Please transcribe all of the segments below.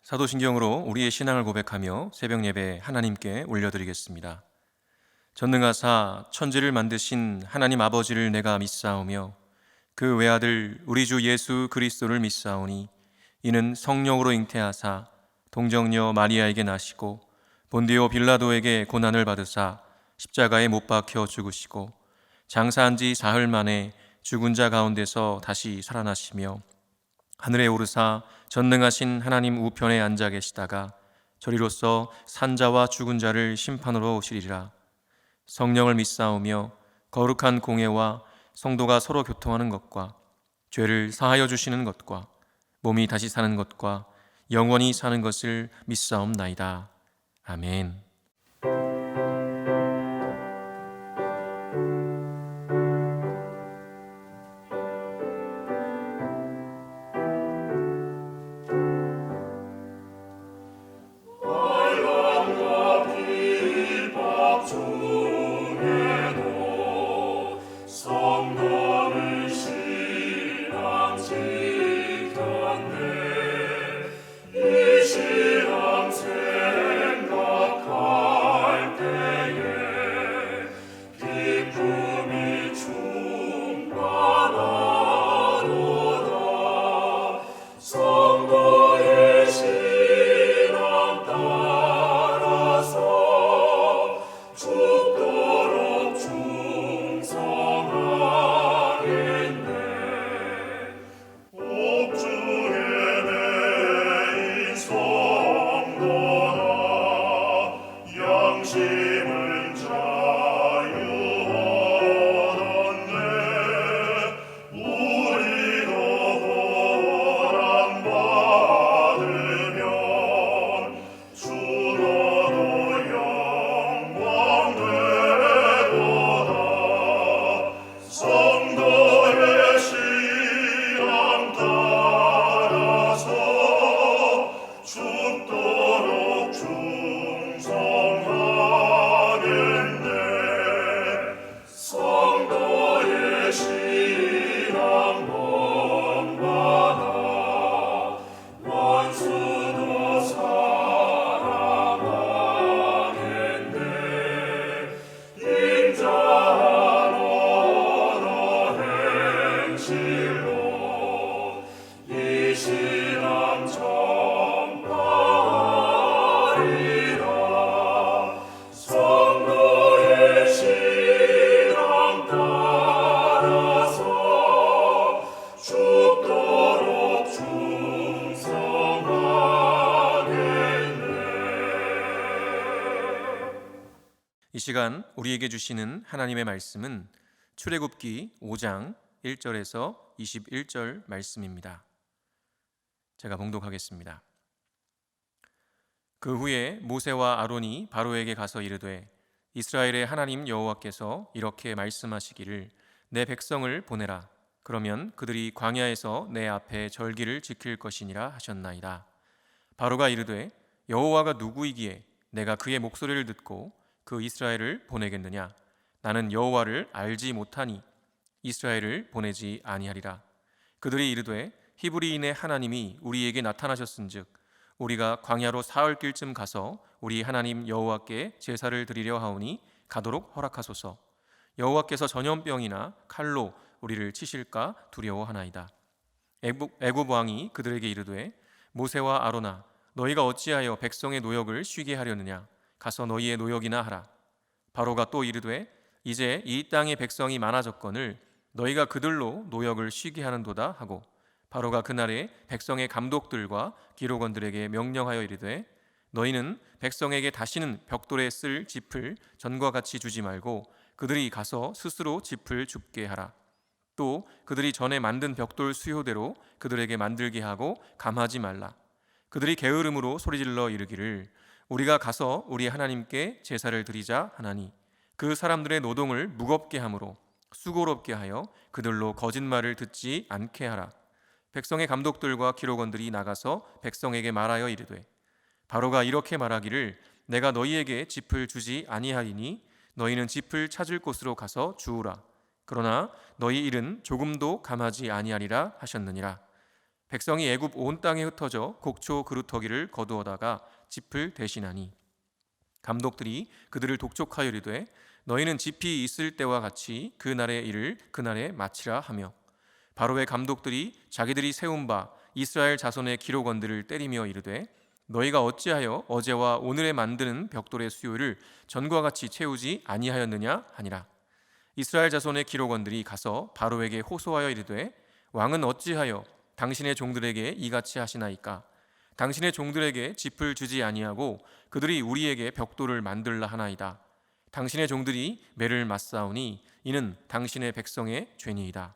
사도신경으로 우리의 신앙을 고백하며 새벽 예배 하나님께 올려드리겠습니다. 전능하사 천지를 만드신 하나님 아버지를 내가 믿사오며 그 외아들 우리 주 예수 그리스도를 믿사오니 이는 성령으로 잉태하사 동정녀 마리아에게 나시고 본디오 빌라도에게 고난을 받으사 십자가에 못 박혀 죽으시고 장사한 지 사흘 만에 죽은 자 가운데서 다시 살아나시며 하늘에 오르사 전능하신 하나님 우편에 앉아 계시다가 저리로서 산자와 죽은 자를 심판으로 오시리라. 성령을 믿사오며 거룩한 공예와 성도가 서로 교통하는 것과 죄를 사하여 주시는 것과 몸이 다시 사는 것과 영원히 사는 것을 믿사옵나이다. 아멘. 이 시간 우리에게 주시는 하나님의 말씀은 출애굽기 5장 1절에서 21절 말씀입니다. 제가 봉독하겠습니다. 그 후에 모세와 아론이 바로에게 가서 이르되 이스라엘의 하나님 여호와께서 이렇게 말씀하시기를 내 백성을 보내라. 그러면 그들이 광야에서 내 앞에 절기를 지킬 것이니라 하셨나이다. 바로가 이르되 여호와가 누구이기에 내가 그의 목소리를 듣고 그 이스라엘을 보내겠느냐? 나는 여호와를 알지 못하니 이스라엘을 보내지 아니하리라. 그들이 이르되 히브리인의 하나님이 우리에게 나타나셨은즉 우리가 광야로 사흘 길쯤 가서 우리 하나님 여호와께 제사를 드리려 하오니 가도록 허락하소서. 여호와께서 전염병이나 칼로 우리를 치실까 두려워하나이다. 애굽 왕이 그들에게 이르되 모세와 아론아 너희가 어찌하여 백성의 노역을 쉬게 하려느냐? 가서 너희의 노역이나 하라. 바로가 또 이르되 이제 이 땅의 백성이 많아졌거늘 너희가 그들로 노역을 쉬게 하는도다 하고 바로가 그날에 백성의 감독들과 기록원들에게 명령하여 이르되 너희는 백성에게 다시는 벽돌에 쓸 짚을 전과 같이 주지 말고 그들이 가서 스스로 짚을 줍게 하라. 또 그들이 전에 만든 벽돌 수요대로 그들에게 만들게 하고 감하지 말라. 그들이 게으름으로 소리질러 이르기를 우리가 가서 우리 하나님께 제사를 드리자 하나니 그 사람들의 노동을 무겁게 함으로 수고롭게 하여 그들로 거짓말을 듣지 않게 하라. 백성의 감독들과 기록원들이 나가서 백성에게 말하여 이르되 바로가 이렇게 말하기를 내가 너희에게 짚을 주지 아니하리니 너희는 짚을 찾을 곳으로 가서 주우라. 그러나 너희 일은 조금도 감하지 아니하리라 하셨느니라. 백성이 애굽 온 땅에 흩어져 곡초 그루터기를 거두어다가 짚을 대신하니 감독들이 그들을 독촉하여 이르되 너희는 짚이 있을 때와 같이 그 날의 일을 그날에 마치라 하며 바로의 감독들이 자기들이 세운 바 이스라엘 자손의 기록원들을 때리며 이르되 너희가 어찌하여 어제와 오늘에 만드는 벽돌의 수요를 전과 같이 채우지 아니하였느냐 하니라. 이스라엘 자손의 기록원들이 가서 바로에게 호소하여 이르되 왕은 어찌하여 당신의 종들에게 이같이 하시나이까? 당신의 종들에게 짚을 주지 아니하고 그들이 우리에게 벽돌을 만들라 하나이다. 당신의 종들이 매를 맞사오니 이는 당신의 백성의 죄니이다.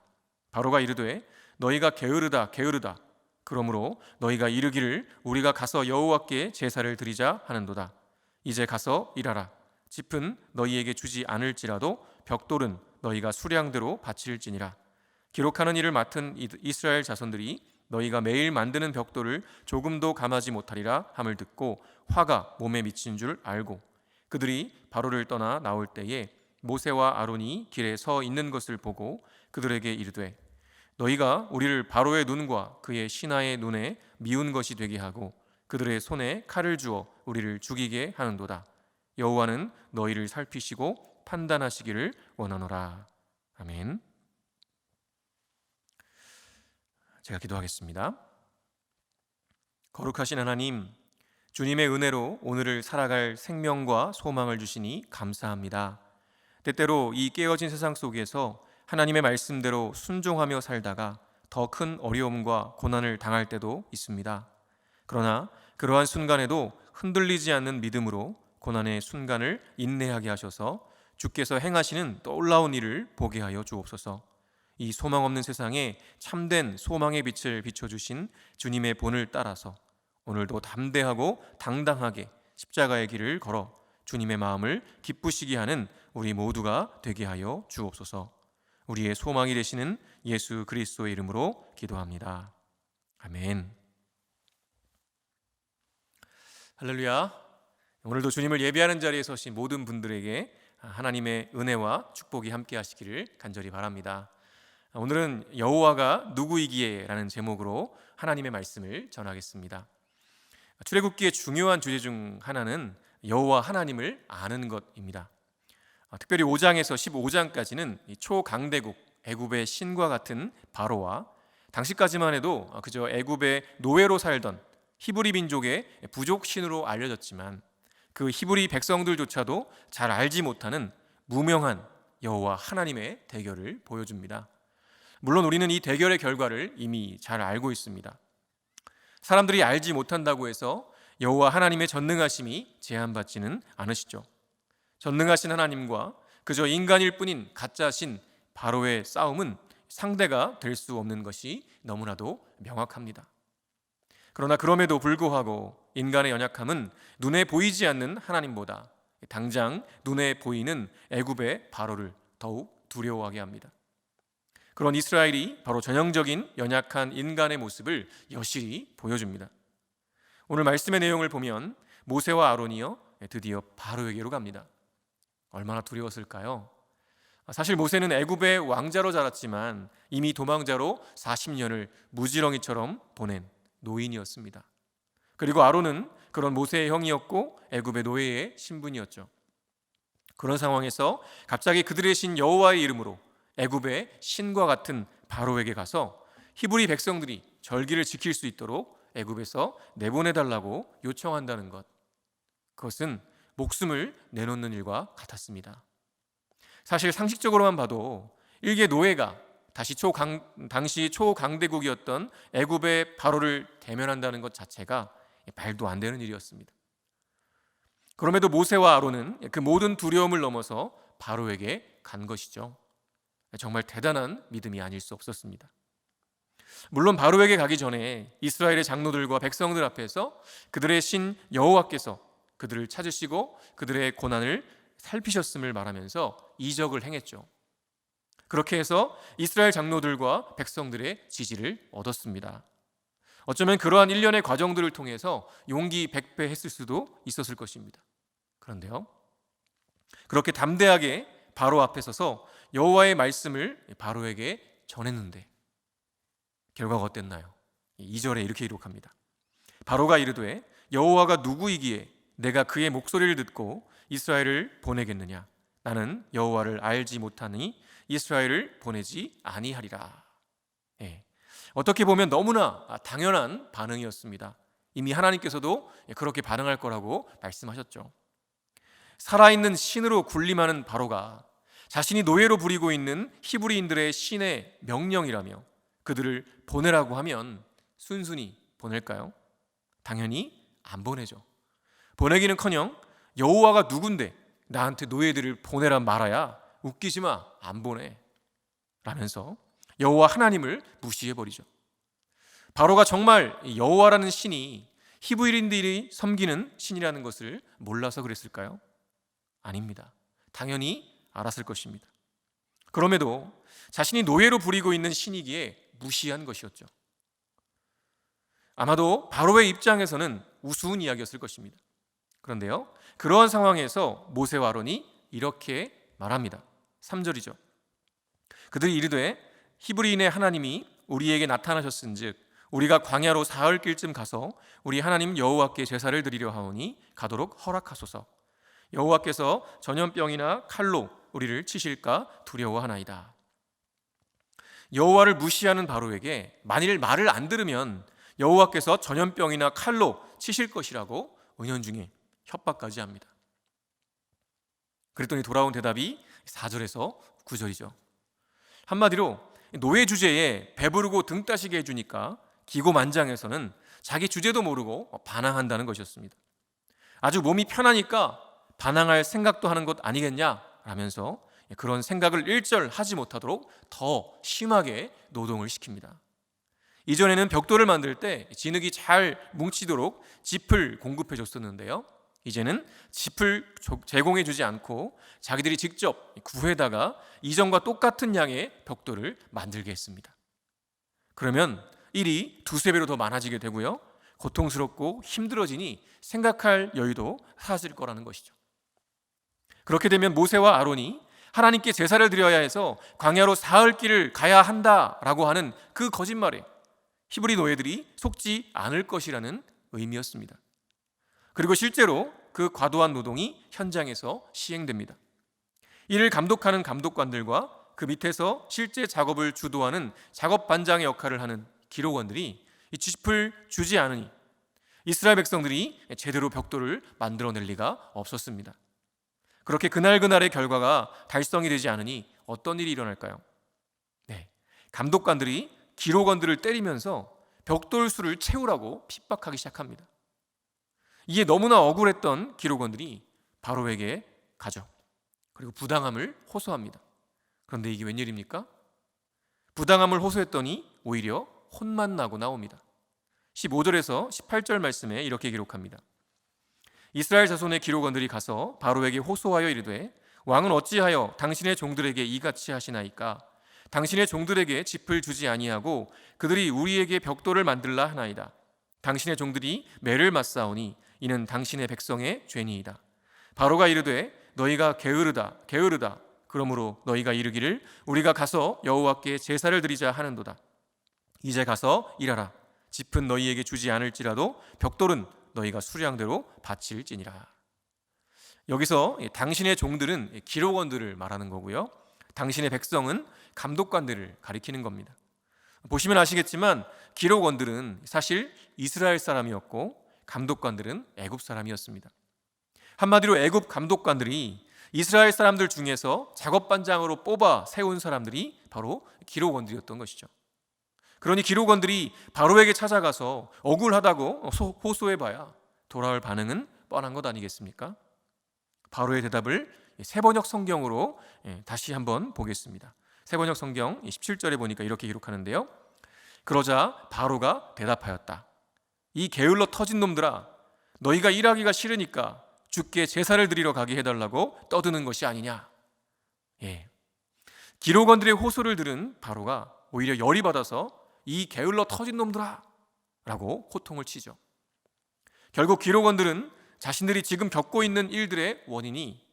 바로가 이르되 너희가 게으르다 게으르다. 그러므로 너희가 이르기를 우리가 가서 여호와께 제사를 드리자 하는도다. 이제 가서 일하라. 짚은 너희에게 주지 않을지라도 벽돌은 너희가 수량대로 바칠지니라. 기록하는 일을 맡은 이스라엘 자손들이 너희가 매일 만드는 벽돌을 조금도 감하지 못하리라 함을 듣고 화가 몸에 미친 줄 알고 그들이 바로를 떠나 나올 때에 모세와 아론이 길에 서 있는 것을 보고 그들에게 이르되 너희가 우리를 바로의 눈과 그의 신하의 눈에 미운 것이 되게 하고 그들의 손에 칼을 주어 우리를 죽이게 하는도다. 여호와는 너희를 살피시고 판단하시기를 원하노라. 아멘. 제가 기도하겠습니다. 거룩하신 하나님, 주님의 은혜로 오늘을 살아갈 생명과 소망을 주시니 감사합니다. 때때로 이 깨어진 세상 속에서 하나님의 말씀대로 순종하며 살다가 더 큰 어려움과 고난을 당할 때도 있습니다. 그러나 그러한 순간에도 흔들리지 않는 믿음으로 고난의 순간을 인내하게 하셔서 주께서 행하시는 놀라운 일을 보게 하여 주옵소서. 이 소망 없는 세상에 참된 소망의 빛을 비춰주신 주님의 본을 따라서 오늘도 담대하고 당당하게 십자가의 길을 걸어 주님의 마음을 기쁘시게 하는 우리 모두가 되게 하여 주옵소서. 우리의 소망이 되시는 예수 그리스도의 이름으로 기도합니다. 아멘. 할렐루야. 오늘도 주님을 예배하는 자리에 서신 모든 분들에게 하나님의 은혜와 축복이 함께 하시기를 간절히 바랍니다. 오늘은 여호와가 누구이기에 라는 제목으로 하나님의 말씀을 전하겠습니다. 출애굽기의 중요한 주제 중 하나는 여호와 하나님을 아는 것입니다. 특별히 5장에서 15장까지는 초강대국 애굽의 신과 같은 바로와 당시까지만 해도 그저 애굽의 노예로 살던 히브리 민족의 부족 신으로 알려졌지만 그 히브리 백성들조차도 잘 알지 못하는 무명한 여호와 하나님의 대결을 보여줍니다. 물론 우리는 이 대결의 결과를 이미 잘 알고 있습니다. 사람들이 알지 못한다고 해서 여호와 하나님의 전능하심이 제한받지는 않으시죠. 전능하신 하나님과 그저 인간일 뿐인 가짜 신 바로의 싸움은 상대가 될 수 없는 것이 너무나도 명확합니다. 그러나 그럼에도 불구하고 인간의 연약함은 눈에 보이지 않는 하나님보다 당장 눈에 보이는 애굽의 바로를 더욱 두려워하게 합니다. 그런 이스라엘이 바로 전형적인 연약한 인간의 모습을 여실히 보여줍니다. 오늘 말씀의 내용을 보면 모세와 아론이요 드디어 바로에게로 갑니다. 얼마나 두려웠을까요? 사실 모세는 애굽의 왕자로 자랐지만 이미 도망자로 40년을 무지렁이처럼 보낸 노인이었습니다. 그리고 아론은 그런 모세의 형이었고 애굽의 노예의 신분이었죠. 그런 상황에서 갑자기 그들의 신 여호와의 이름으로 애굽의 신과 같은 바로에게 가서 히브리 백성들이 절기를 지킬 수 있도록 애굽에서 내보내달라고 요청한다는 것, 그것은 목숨을 내놓는 일과 같았습니다. 사실 상식적으로만 봐도 일개 노예가 다시 당시 초강대국이었던 애굽의 바로를 대면한다는 것 자체가 말도 안 되는 일이었습니다. 그럼에도 모세와 아론은 그 모든 두려움을 넘어서 바로에게 간 것이죠. 정말 대단한 믿음이 아닐 수 없었습니다. 물론 바로에게 가기 전에 이스라엘의 장로들과 백성들 앞에서 그들의 신 여호와께서 그들을 찾으시고 그들의 고난을 살피셨음을 말하면서 이적을 행했죠. 그렇게 해서 이스라엘 장로들과 백성들의 지지를 얻었습니다. 어쩌면 그러한 일련의 과정들을 통해서 용기 백배했을 수도 있었을 것입니다. 그런데요, 그렇게 담대하게 바로 앞에 서서 여호와의 말씀을 바로에게 전했는데 결과가 어땠나요? 2절에 이렇게 기록합니다. 바로가 이르되 여호와가 누구이기에 내가 그의 목소리를 듣고 이스라엘을 보내겠느냐? 나는 여호와를 알지 못하니 이스라엘을 보내지 아니하리라. 예. 어떻게 보면 너무나 당연한 반응이었습니다. 이미 하나님께서도 그렇게 반응할 거라고 말씀하셨죠. 살아있는 신으로 군림하는 바로가 자신이 노예로 부리고 있는 히브리인들의 신의 명령이라며 그들을 보내라고 하면 순순히 보낼까요? 당연히 안 보내죠. 보내기는커녕 여호와가 누군데 나한테 노예들을 보내란 말아야, 웃기지 마, 안 보내 라면서 여호와 하나님을 무시해버리죠. 바로가 정말 여호와라는 신이 히브리인들이 섬기는 신이라는 것을 몰라서 그랬을까요? 아닙니다. 당연히 알았을 것입니다. 그럼에도 자신이 노예로 부리고 있는 신이기에 무시한 것이었죠. 아마도 바로의 입장에서는 우스운 이야기였을 것입니다. 그런데요, 그러한 상황에서 모세와 아론이 이렇게 말합니다. 3절이죠. 그들이 이르되 히브리인의 하나님이 우리에게 나타나셨은즉 우리가 광야로 사흘 길쯤 가서 우리 하나님 여호와께 제사를 드리려 하오니 가도록 허락하소서. 여호와께서 전염병이나 칼로 우리를 치실까 두려워하나이다. 여호와를 무시하는 바로에게 만일 말을 안 들으면 여호와께서 전염병이나 칼로 치실 것이라고 은연중에 협박까지 합니다. 그랬더니 돌아온 대답이 4절에서 9절이죠. 한마디로 노예 주제에 배부르고 등 따시게 해주니까 기고만장해서는 자기 주제도 모르고 반항한다는 것이었습니다. 아주 몸이 편하니까 반항할 생각도 하는 것 아니겠냐 라면서 그런 생각을 일절 하지 못하도록 더 심하게 노동을 시킵니다. 이전에는 벽돌을 만들 때 진흙이 잘 뭉치도록 짚을 공급해 줬었는데요, 이제는 짚을 제공해 주지 않고 자기들이 직접 구해다가 이전과 똑같은 양의 벽돌을 만들게 했습니다. 그러면 일이 두세 배로 더 많아지게 되고요, 고통스럽고 힘들어지니 생각할 여유도 사라질 거라는 것이죠. 그렇게 되면 모세와 아론이 하나님께 제사를 드려야 해서 광야로 사흘 길을 가야 한다라고 하는 그 거짓말에 히브리 노예들이 속지 않을 것이라는 의미였습니다. 그리고 실제로 그 과도한 노동이 현장에서 시행됩니다. 이를 감독하는 감독관들과 그 밑에서 실제 작업을 주도하는 작업반장의 역할을 하는 기록원들이 이 짚을 주지 않으니 이스라엘 백성들이 제대로 벽돌을 만들어낼 리가 없었습니다. 그렇게 그날그날의 결과가 달성이 되지 않으니 어떤 일이 일어날까요? 감독관들이 기록원들을 때리면서 벽돌 수를 채우라고 핍박하기 시작합니다. 이게 너무나 억울했던 기록원들이 바로에게 가죠. 그리고 부당함을 호소합니다. 그런데 이게 웬일입니까? 부당함을 호소했더니 오히려 혼만 나고 나옵니다. 15절에서 18절 말씀에 이렇게 기록합니다. 이스라엘 자손의 기록원들이 가서 바로에게 호소하여 이르되 왕은 어찌하여 당신의 종들에게 이같이 하시나이까? 당신의 종들에게 짚을 주지 아니하고 그들이 우리에게 벽돌을 만들라 하나이다. 당신의 종들이 매를 맞사오니 이는 당신의 백성의 죄니이다. 바로가 이르되 너희가 게으르다. 그러므로 너희가 이르기를 우리가 가서 여호와께 제사를 드리자 하는도다. 이제 가서 일하라. 짚은 너희에게 주지 않을지라도 벽돌은 너희가 수량대로 바칠지니라. 여기서 당신의 종들은 기록원들을 말하는 거고요, 당신의 백성은 감독관들을 가리키는 겁니다. 보시면 아시겠지만 기록원들은 사실 이스라엘 사람이었고 감독관들은 애굽 사람이었습니다. 한마디로 애굽 감독관들이 이스라엘 사람들 중에서 작업반장으로 뽑아 세운 사람들이 바로 기록원들이었던 것이죠. 그러니 기록원들이 바로에게 찾아가서 억울하다고 호소해봐야 돌아올 반응은 뻔한 것 아니겠습니까? 바로의 대답을 세번역 성경으로 다시 한번 보겠습니다. 세번역 성경 17절에 보니까 이렇게 기록하는데요, 그러자 바로가 대답하였다. 이 게을러 터진 놈들아, 너희가 일하기가 싫으니까 주께 제사를 드리러 가게 해달라고 떠드는 것이 아니냐. 기록원들의 호소를 들은 바로가 오히려 열이 받아서 이 게을러 터진 놈들아 라고 호통을 치죠. 결국 기록원들은 자신들이 지금 겪고 있는 일들의 원인이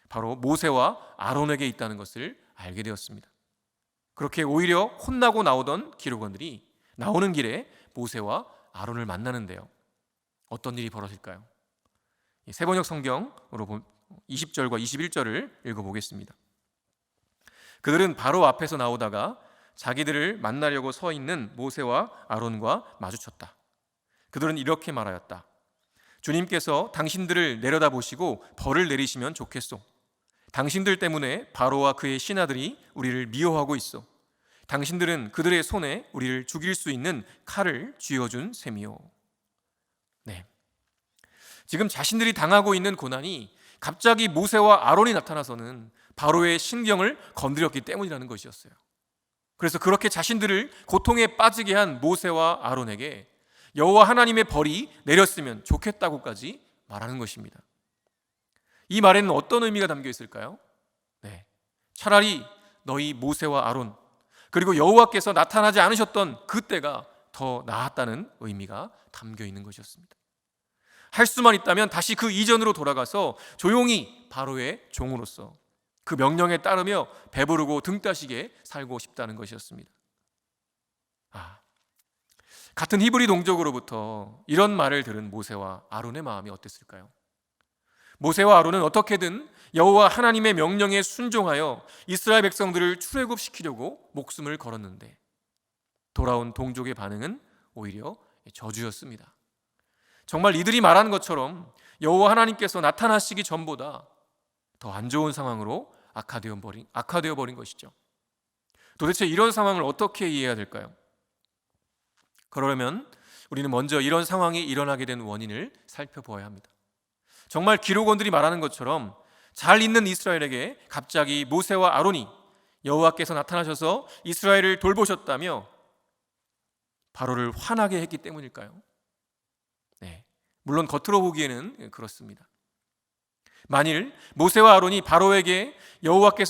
바로 모세와 아론에게 있다는 것을 알게 되었습니다. 그렇게 오히려 혼나고 나오던 기록원들이 나오는 길에 모세와 아론을 만나는데요. 어떤 일이 벌어질까요? 세번역 성경으로 20절과 21절을 읽어보겠습니다. 그들은 바로 앞에서 나오다가 자기들을 만나려고 서 있는 모세와 아론과 마주쳤다. 그들은 이렇게 말하였다. 주님께서 당신들을 내려다보시고 벌을 내리시면 좋겠소. 당신들 때문에 바로와 그의 신하들이 우리를 미워하고 있어. 당신들은 그들의 손에 우리를 죽일 수 있는 칼을 쥐어준 셈이요. 네. 지금 자신들이 당하고 있는 고난이 갑자기 모세와 아론이 나타나서는 바로의 신경을 건드렸기 때문이라는 것이었어요. 그래서 그렇게 자신들을 고통에 빠지게 한 모세와 아론에게 여호와 하나님의 벌이 내렸으면 좋겠다고까지 말하는 것입니다. 이 말에는 어떤 의미가 담겨 있을까요? 네. 차라리 너희 모세와 아론 그리고 여호와께서 나타나지 않으셨던 그때가 더 나았다는 의미가 담겨 있는 것이었습니다. 할 수만 있다면 다시 그 이전으로 돌아가서 조용히 바로의 종으로서 그 명령에 따르며 배부르고 등 따시게 살고 싶다는 것이었습니다. 같은 히브리 동족으로부터 이런 말을 들은 모세와 아론의 마음이 어땠을까요? 모세와 아론은 어떻게든 여호와 하나님의 명령에 순종하여 이스라엘 백성들을 출애굽시키려고 목숨을 걸었는데 돌아온 동족의 반응은 오히려 저주였습니다. 정말 이들이 말한 것처럼 여호와 하나님께서 나타나시기 전보다 더 안 좋은 상황으로 악화되어 버린 것이죠. 도대체 이런 상황을 어떻게 이해해야 될까요? 그러려면 우리는 먼저 이런 상황이 일어나게 된 원인을 살펴보아야 합니다. 정말 기록원들이 말하는 것처럼 잘 있는 이스라엘에게 갑자기 모세와 아론이 여호와께서 나타나셔서 이스라엘을 돌보셨다며 바로를 화나게 했기 때문일까요? 네, 물론 겉으로 보기에는 그렇습니다. 만일 모세와 아론이 바로에게 여호와께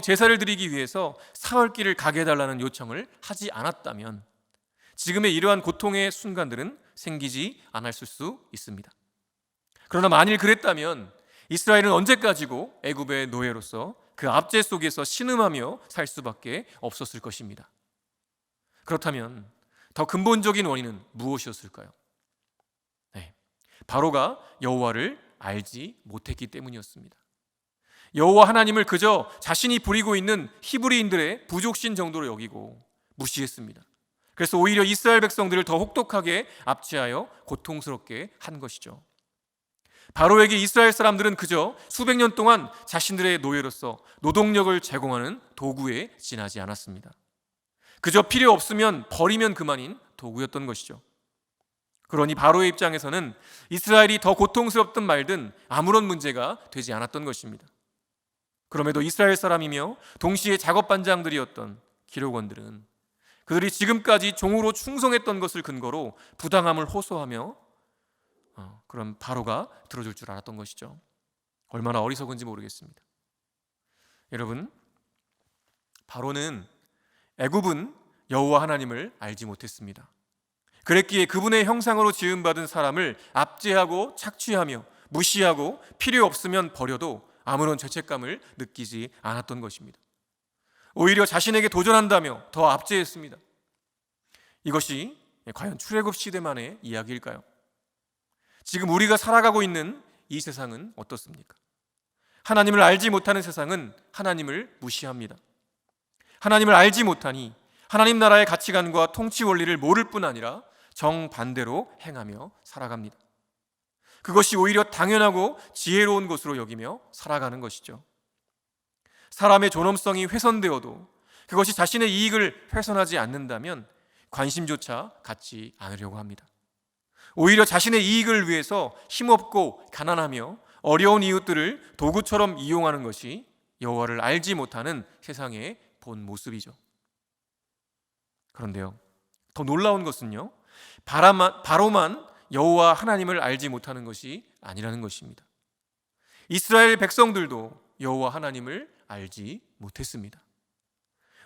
제사를 드리기 위해서 사흘길을 가게 해달라는 요청을 하지 않았다면 지금의 이러한 고통의 순간들은 생기지 않았을 수 있습니다. 그러나 만일 그랬다면 이스라엘은 언제까지고 애굽의 노예로서 그 압제 속에서 신음하며 살 수밖에 없었을 것입니다. 그렇다면 더 근본적인 원인은 무엇이었을까요? 네, 바로가 여호와를 알지 못했기 때문이었습니다. 여호와 하나님을 그저 자신이 부리고 있는 히브리인들의 부족신 정도로 여기고 무시했습니다. 그래서 오히려 이스라엘 백성들을 더 혹독하게 압제하여 고통스럽게 한 것이죠. 바로에게 이스라엘 사람들은 그저 수백 년 동안 자신들의 노예로서 노동력을 제공하는 도구에 지나지 않았습니다. 그저 필요 없으면 버리면 그만인 도구였던 것이죠. 그러니 바로의 입장에서는 이스라엘이 더 고통스럽든 말든 아무런 문제가 되지 않았던 것입니다. 그럼에도 이스라엘 사람이며 동시에 작업반장들이었던 기록원들은 그들이 지금까지 종으로 충성했던 것을 근거로 부당함을 호소하며 그럼 바로가 들어줄 줄 알았던 것이죠. 얼마나 어리석은지 모르겠습니다. 여러분, 바로는 애굽은 여호와 하나님을 알지 못했습니다. 그랬기에 그분의 형상으로 지음받은 사람을 압제하고 착취하며 무시하고 필요 없으면 버려도 아무런 죄책감을 느끼지 않았던 것입니다. 오히려 자신에게 도전한다며 더 압제했습니다. 이것이 과연 출애굽 시대만의 이야기일까요? 지금 우리가 살아가고 있는 이 세상은 어떻습니까? 하나님을 알지 못하는 세상은 하나님을 무시합니다. 하나님을 알지 못하니 하나님 나라의 가치관과 통치 원리를 모를 뿐 아니라 정반대로 행하며 살아갑니다. 그것이 오히려 당연하고 지혜로운 것으로 여기며 살아가는 것이죠. 사람의 존엄성이 훼손되어도 그것이 자신의 이익을 훼손하지 않는다면 관심조차 갖지 않으려고 합니다. 오히려 자신의 이익을 위해서 힘없고 가난하며 어려운 이웃들을 도구처럼 이용하는 것이 여호와를 알지 못하는 세상의 본 모습이죠. 그런데요, 더 놀라운 것은요, 바로만 여호와 하나님을 알지 못하는 것이 아니라는 것입니다. 이스라엘 백성들도 여호와 하나님을 알지 못했습니다.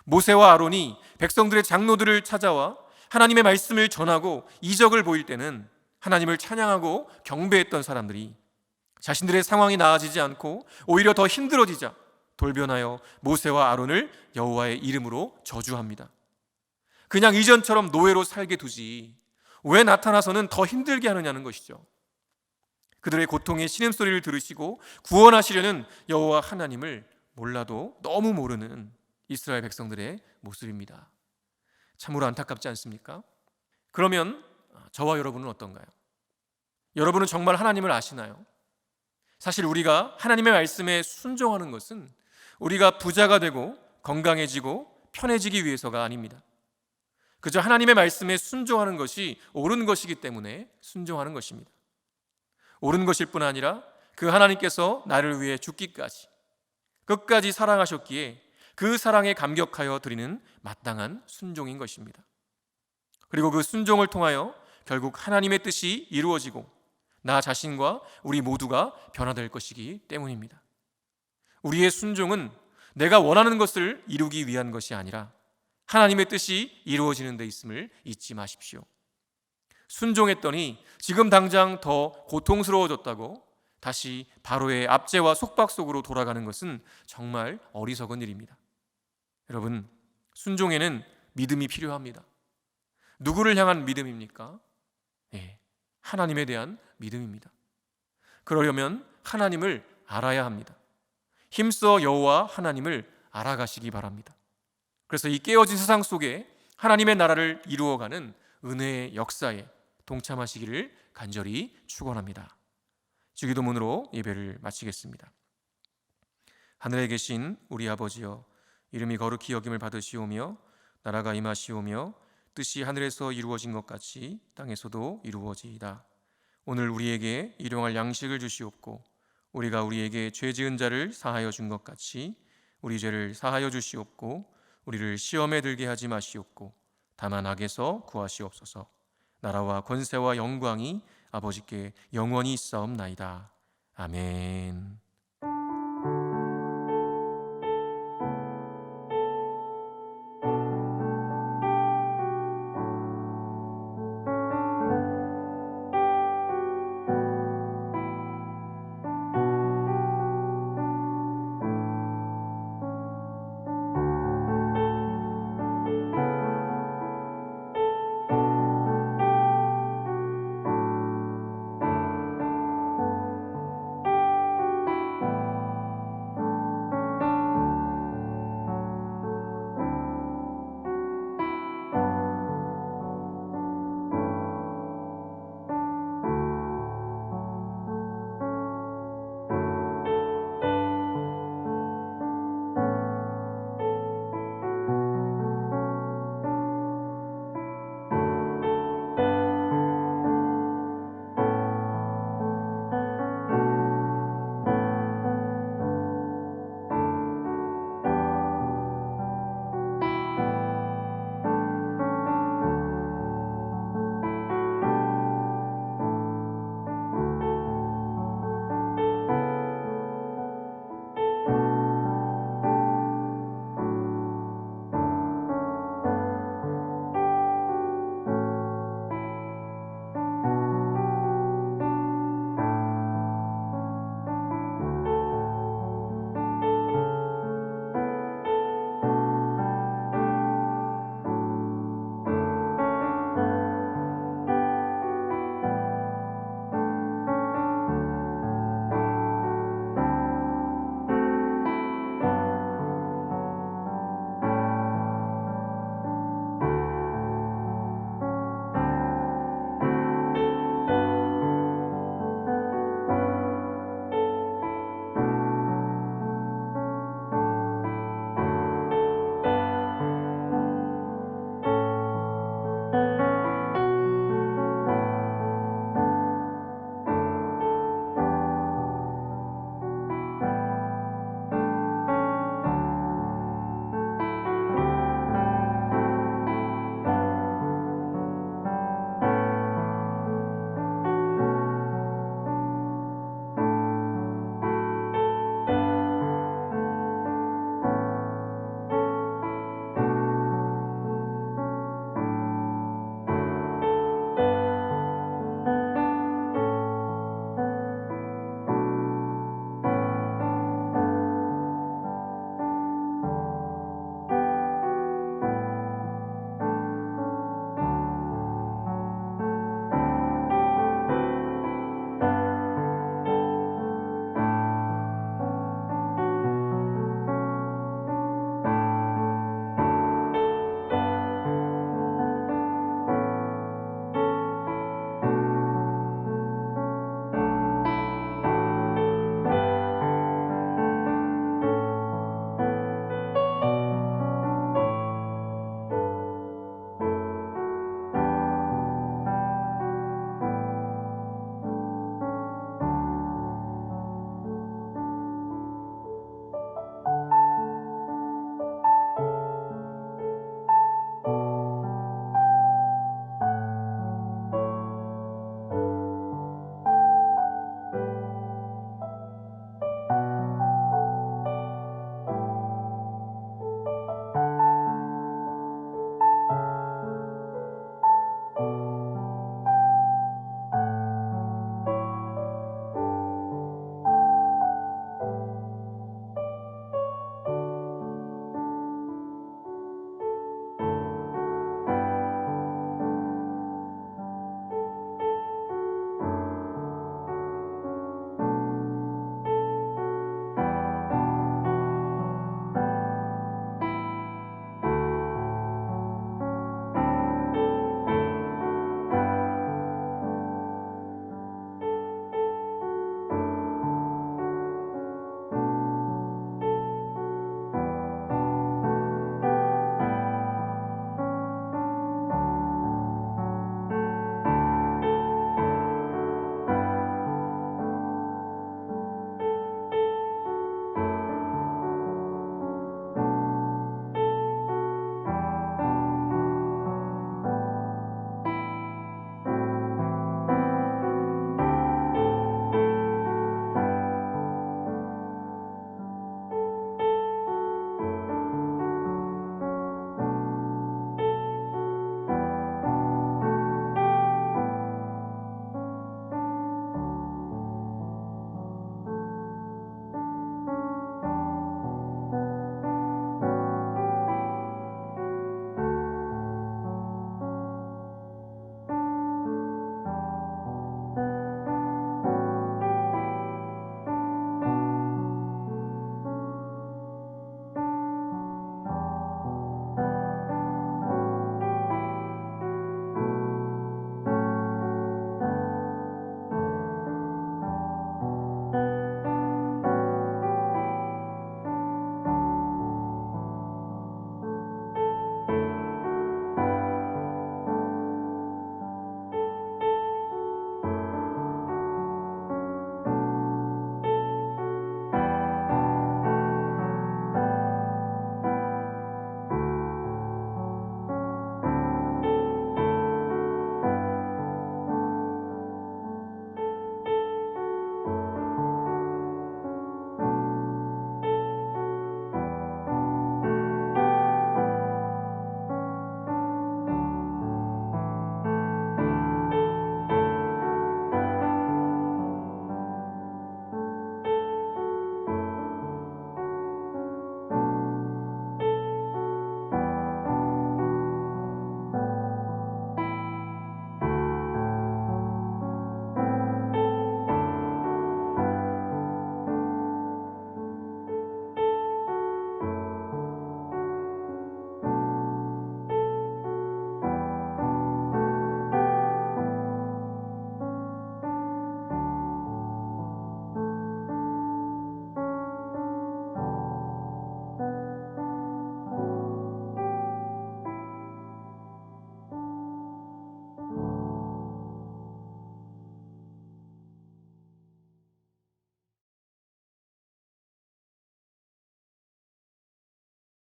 모세와 아론이 백성들의 장로들을 찾아와 하나님의 말씀을 전하고 이적을 보일 때는 하나님을 찬양하고 경배했던 사람들이 자신들의 상황이 나아지지 않고 오히려 더 힘들어지자 돌변하여 모세와 아론을 여호와의 이름으로 저주합니다. 그냥 이전처럼 노예로 살게 두지 왜 나타나서는 더 힘들게 하느냐는 것이죠. 그들의 고통의 신음소리를 들으시고 구원하시려는 여호와 하나님을 몰라도 너무 모르는 이스라엘 백성들의 모습입니다. 참으로 안타깝지 않습니까? 그러면 저와 여러분은 어떤가요? 여러분은 정말 하나님을 아시나요? 사실 우리가 하나님의 말씀에 순종하는 것은 우리가 부자가 되고 건강해지고 편해지기 위해서가 아닙니다. 그저 하나님의 말씀에 순종하는 것이 옳은 것이기 때문에 순종하는 것입니다. 옳은 것일 뿐 아니라 그 하나님께서 나를 위해 죽기까지 끝까지 사랑하셨기에 그 사랑에 감격하여 드리는 마땅한 순종인 것입니다. 그리고 그 순종을 통하여 결국 하나님의 뜻이 이루어지고 나 자신과 우리 모두가 변화될 것이기 때문입니다. 우리의 순종은 내가 원하는 것을 이루기 위한 것이 아니라 하나님의 뜻이 이루어지는 데 있음을 잊지 마십시오. 순종했더니 지금 당장 더 고통스러워졌다고 다시 바로의 압제와 속박 속으로 돌아가는 것은 정말 어리석은 일입니다. 여러분, 순종에는 믿음이 필요합니다. 누구를 향한 믿음입니까? 하나님에 대한 믿음입니다. 그러려면 하나님을 알아야 합니다. 힘써 여호와 하나님을 알아가시기 바랍니다. 그래서 이 깨어진 세상 속에 하나님의 나라를 이루어가는 은혜의 역사에 동참하시기를 간절히 축원합니다. 주기도문으로 예배를 마치겠습니다. 하늘에 계신 우리 아버지여, 이름이 거룩히 여김을 받으시오며 나라가 임하시오며 뜻이 하늘에서 이루어진 것 같이 땅에서도 이루어지이다. 오늘 우리에게 일용할 양식을 주시옵고 우리가 우리에게 죄 지은 자를 사하여 준 것 같이 우리 죄를 사하여 주시옵고 우리를 시험에 들게 하지 마시옵고 다만 악에서 구하시옵소서. 나라와 권세와 영광이 아버지께 영원히 있사옵나이다. 아멘.